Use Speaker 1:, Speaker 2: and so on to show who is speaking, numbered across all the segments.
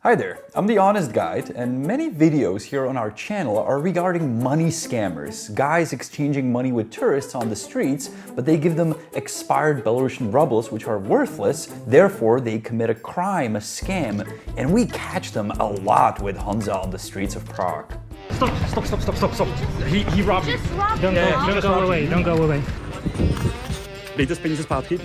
Speaker 1: Hi there, I'm the Honest Guide, and many videos here on our channel are regarding money scammers, guys exchanging money with tourists on the streets, but they give them expired Belarusian rubles which are worthless, therefore they commit a crime, a scam, and we catch them a lot with Honza on the streets of Prague.
Speaker 2: Stop. He robbed me. Don't go away.
Speaker 1: Dejte peníze zpátky.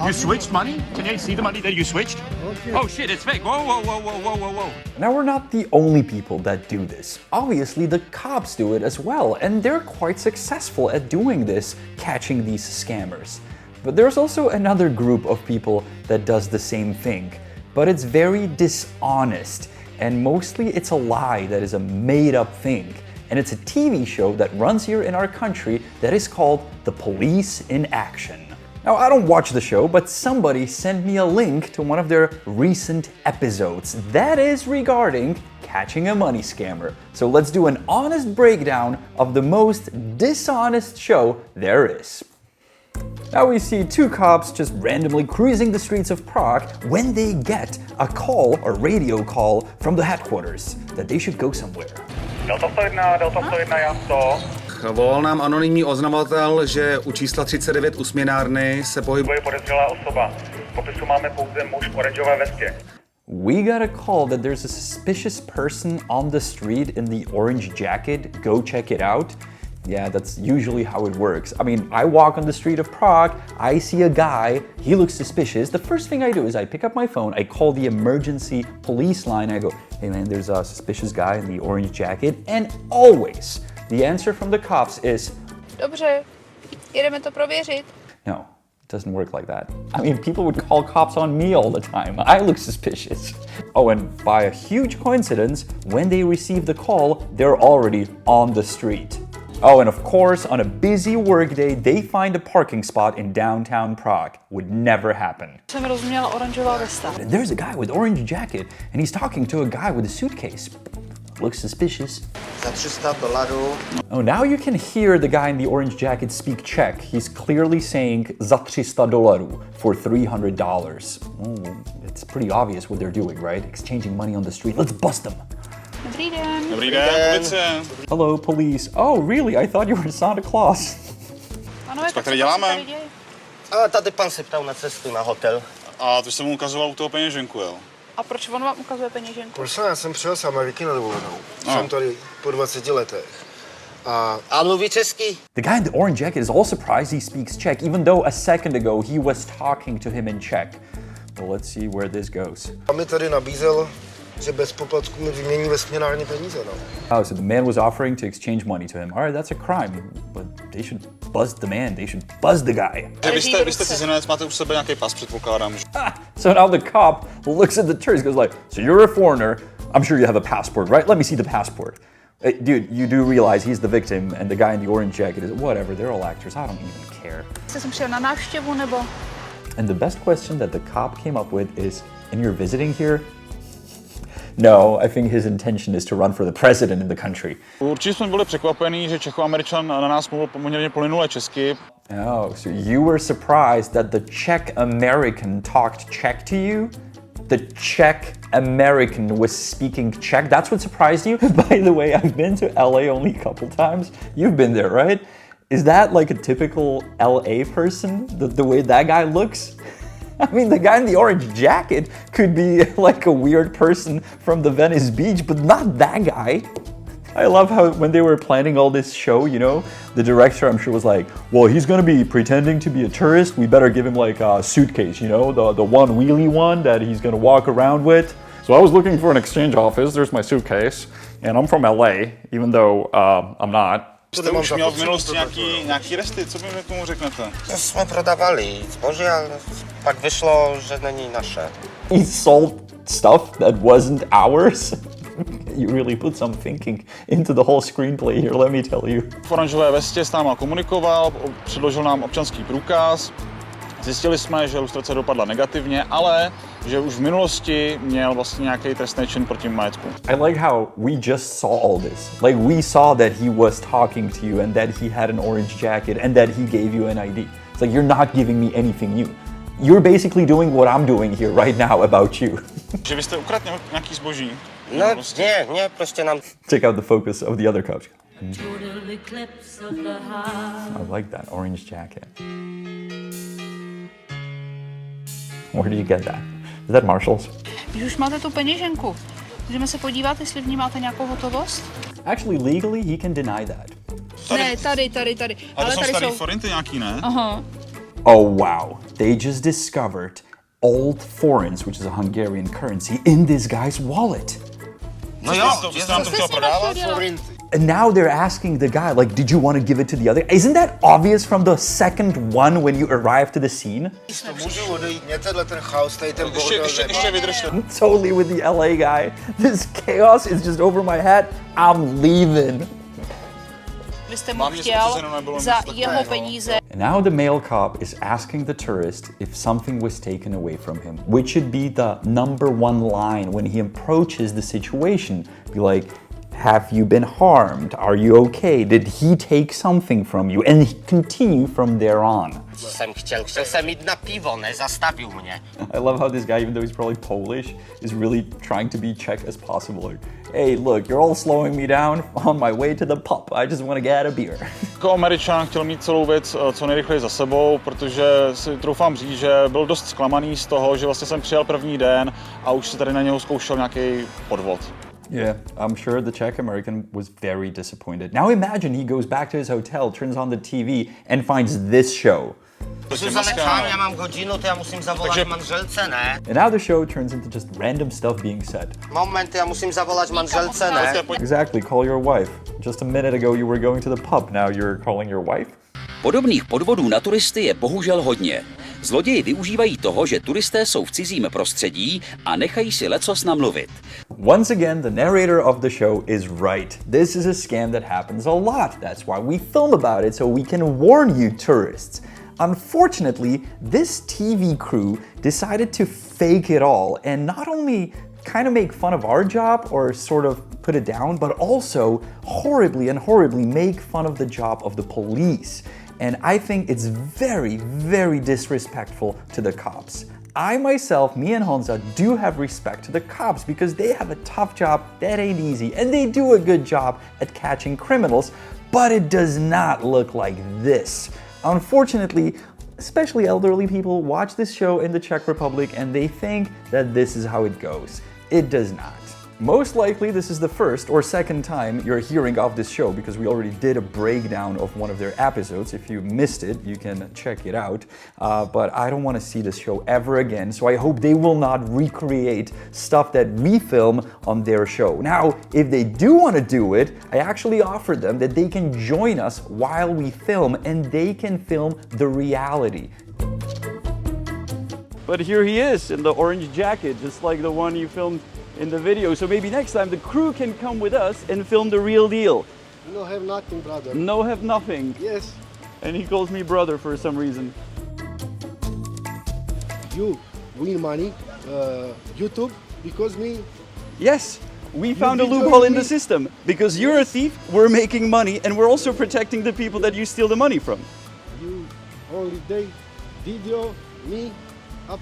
Speaker 3: You switched money? Can I see the money that you switched? Okay. Oh shit, it's fake. Whoa.
Speaker 1: Now we're not the only people that do this. Obviously the cops do it as well, and they're quite successful at doing this, catching these scammers. But there's also another group of people that does the same thing, but it's very dishonest, and mostly it's a lie that is a made-up thing. And it's a TV show that runs here in our country that is called The Police in Action. Now, I don't watch the show, but somebody sent me a link to one of their recent episodes that is regarding catching a money scammer. So let's do an honest breakdown of the most dishonest show there is. Now we see two cops just randomly cruising the streets of Prague when they get a call, a radio call from the headquarters that they should go somewhere.
Speaker 4: Delta 101, já 100.
Speaker 5: Volal nám anonymní oznamovatel, že u čísla 39 u směnárny se pohybuje
Speaker 4: podezřelá osoba. V popisu máme pouze muž v oranžové vestě.
Speaker 1: We got a call that there's a suspicious person on the street in the orange jacket. Go check it out. Yeah, that's usually how it works. I mean, I walk on the street of Prague, I see a guy, he looks suspicious. The first thing I do is I pick up my phone, I call the emergency police line, I go, hey man, there's a suspicious guy in the orange jacket, and always the answer from the cops is,
Speaker 6: Dobře, jedeme to prověřit.
Speaker 1: No, it doesn't work like that. I mean, people would call cops on me all the time. I look suspicious. Oh, and by a huge coincidence, when they receive the call, they're already on the street. Oh, and of course, on a busy workday, they find a parking spot in downtown Prague. Would never happen.
Speaker 6: Jsem rozuměla oranžová vesta.
Speaker 1: And there's a guy with orange jacket, and he's talking to a guy with a suitcase. Looks suspicious.
Speaker 5: za $300.
Speaker 1: Oh, now you can hear the guy in the orange jacket speak Czech. He's clearly saying za $300 for $300. Oh, it's pretty obvious what they're doing, right? Exchanging money on the street. Let's bust them.
Speaker 6: Dobrý den.
Speaker 3: Dobrý den, policie.
Speaker 1: Hello, police. Oh, really? I thought you were Santa Claus.
Speaker 6: Pánové,
Speaker 3: tak tady děláme?
Speaker 6: tady děje?
Speaker 7: A tady pan se ptal na cestu na hotel.
Speaker 3: A to jsem mu ukazoval u toho peněženku, jo?
Speaker 6: A proč on vám ukazuje peněženku?
Speaker 8: Prosím, já jsem přijel z Ameriky na dovolenou. Jsem tady po 20 letech.
Speaker 7: A mluví česky?
Speaker 1: The guy in the orange jacket is all surprised he speaks Czech, even though a second ago he was talking to him in Czech. Well, let's see where this goes.
Speaker 8: A mi tady nabízel, že bez poplatku mi vymění ve směnárně peníze, no.
Speaker 1: Oh, so the man was offering to exchange money to him. All right, that's a crime, but they should buzz the man. They should buzz the guy.
Speaker 3: Vy jste cizinec, máte u sebe nějaký pas, předpokládám.
Speaker 1: So now the cop looks at the tourist, goes like, so you're a foreigner. I'm sure you have a passport, right? Let me see the passport. Dude, you do realize he's the victim and the guy in the orange jacket is whatever. They're all actors. I don't even care.
Speaker 6: Jsem přijel na návštěvu, nebo?
Speaker 1: And the best question that the cop came up with is, and you're visiting here? No, I think his intention is to run for the president in the country.
Speaker 3: Určitě jsme byli překvapení, že Čech-American na nás mluvil poměrně plynule česky.
Speaker 1: Oh, so you were surprised that the Czech-American talked Czech to you? The Czech-American was speaking Czech? That's what surprised you? By the way, I've been to LA only a couple times. You've been there, right? Is that like a typical LA person? The way that guy looks? I mean, the guy in the orange jacket could be like a weird person from the Venice beach, but not that guy. I love how when they were planning all this show, you know, the director I'm sure was like, well, he's gonna be pretending to be a tourist. We better give him like a suitcase, you know, the one wheelie one that he's gonna walk around with. So I was looking for an exchange office. There's my suitcase. And I'm from LA, even though I'm not.
Speaker 3: Jste už měl v minulosti nějaký resty, co by mi k tomu řeknete?
Speaker 7: Že jsme prodávali zboží, ale pak vyšlo, že není naše.
Speaker 1: He sold stuff that wasn't ours. You really put some thinking into the whole screenplay here, let me tell you.
Speaker 3: V oranžové vestě s náma komunikoval, předložil nám občanský průkaz. Zjistili jsme, že lustrace dopadla negativně, ale že už v minulosti měl vlastně nějaký trestný čin proti majetku.
Speaker 1: I like how we just saw all this. Like we saw that he was talking to you and that he had an orange jacket and that he gave you an ID. It's like you're not giving me anything new. You're basically doing what I'm doing here right now about you.
Speaker 3: Že vy jste ukradl nějaký zboží?
Speaker 7: No nie, prostě nám...
Speaker 1: Check out the focus of the other cops. I like that orange jacket. Where did you get that? Is that Marshall's?
Speaker 6: Když už máte tu peněženku, můžeme se podívat, jestli v ní máte nějakou hotovost?
Speaker 1: Actually, legally, he can deny that.
Speaker 6: Ne, tady.
Speaker 3: Ale to jsou
Speaker 6: tady
Speaker 3: starý
Speaker 6: jsou.
Speaker 3: forinty nějaký, ne?
Speaker 6: Aha.
Speaker 1: Oh wow, they just discovered old forints, which is a Hungarian currency, in this guy's wallet.
Speaker 7: No jo,
Speaker 3: To jste nám to chtěl prodávat?
Speaker 1: And now they're asking the guy, like, did you want to give it to the other? Isn't that obvious from the second one when you arrive to the scene?
Speaker 8: Můžu odejít, mě tenhle ten chaos, tady ten bordel
Speaker 3: Ještě vydržte.
Speaker 1: Totally with the LA guy. This chaos is just over my head. I'm leaving.
Speaker 6: Vy jste mu chtěl za jeho peníze.
Speaker 1: And now the male cop is asking the tourist if something was taken away from him, which should be the number one line when he approaches the situation. Be like, have you been harmed? Are you okay? Did he take something from you? And continue from there on.
Speaker 7: Chtěl jsem jít na pivo, nezastavil mě.
Speaker 1: I love how this guy, even though he's probably Polish, is really trying to be Czech as possible. Like, hey, look, you're all slowing me down on my way to the pub. I just want to get a beer.
Speaker 3: Jako Američan chtěl mít celou věc co nejrychleji za sebou, protože si troufám říct, že byl dost zklamaný z toho, že vlastně jsem přijel první den a už si tady na něho zkoušel nějaký podvod.
Speaker 1: Yeah, I'm sure the Czech-American was very disappointed. Now imagine he goes back to his hotel, turns on the TV, and finds this show.
Speaker 7: Já mám hodinu, to já musím zavolat manželce, ne?
Speaker 1: And now the show turns into just random stuff being said.
Speaker 7: Moment, já musím zavolat manželce, ne?
Speaker 1: Exactly, call your wife. Just a minute ago you were going to the pub, now you're calling your wife?
Speaker 9: Podobných podvodů na turisty je bohužel hodně. Zloději využívají toho, že turisté jsou v cizím prostředí a nechají si lecos namluvit.
Speaker 1: Once again, the narrator of the show is right. This is a scam that happens a lot. That's why we film about it, so we can warn you tourists. Unfortunately, this TV crew decided to fake it all and not only kind of make fun of our job or sort of put it down, but also horribly make fun of the job of the police. And I think it's very, very disrespectful to the cops. I myself, me and Honza, do have respect to the cops because they have a tough job that ain't easy and they do a good job at catching criminals, but it does not look like this. Unfortunately, especially elderly people watch this show in the Czech Republic and they think that this is how it goes. It does not. Most likely this is the first or second time you're hearing of this show because we already did a breakdown of one of their episodes. If you missed it, you can check it out. But I don't want to see this show ever again, so I hope they will not recreate stuff that we film on their show. Now, if they do want to do it, I actually offered them that they can join us while we film and they can film the reality. But here he is in the orange jacket, just like the one you filmed in the video. So maybe next time the crew can come with us and film the real deal.
Speaker 8: No have nothing, brother.
Speaker 1: No have nothing.
Speaker 8: Yes.
Speaker 1: And he calls me brother for some reason.
Speaker 8: You win money, YouTube, because me.
Speaker 1: Yes, we found a loophole in the system. Because you're a thief, we're making money, and we're also protecting the people that you steal the money from.
Speaker 8: You only day, video, me, up.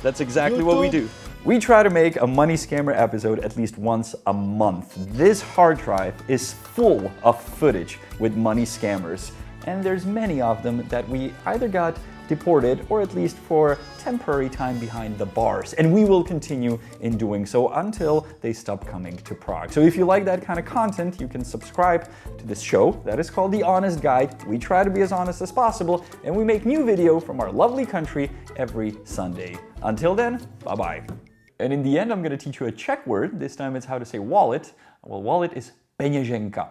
Speaker 1: That's exactly what we do. We try to make a money scammer episode at least once a month. This hard drive is full of footage with money scammers, and there's many of them that we either got deported or at least for temporary time behind the bars. And we will continue in doing so until they stop coming to Prague. So if you like that kind of content, you can subscribe to this show that is called The Honest Guide. We try to be as honest as possible, and we make new video from our lovely country every Sunday. Until then, bye-bye. And in the end, I'm going to teach you a Czech word. This time it's how to say wallet. Well, wallet is peněženka.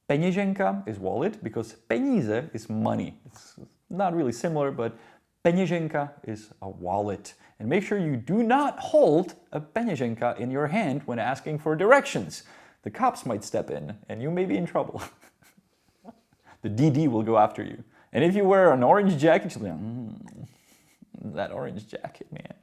Speaker 1: Peněženka is wallet because peníze is money. It's not really similar, but peněženka is a wallet. And make sure you do not hold a peněženka in your hand when asking for directions. The cops might step in and you may be in trouble. The DD will go after you. And if you wear an orange jacket, you'll be like, that orange jacket, man.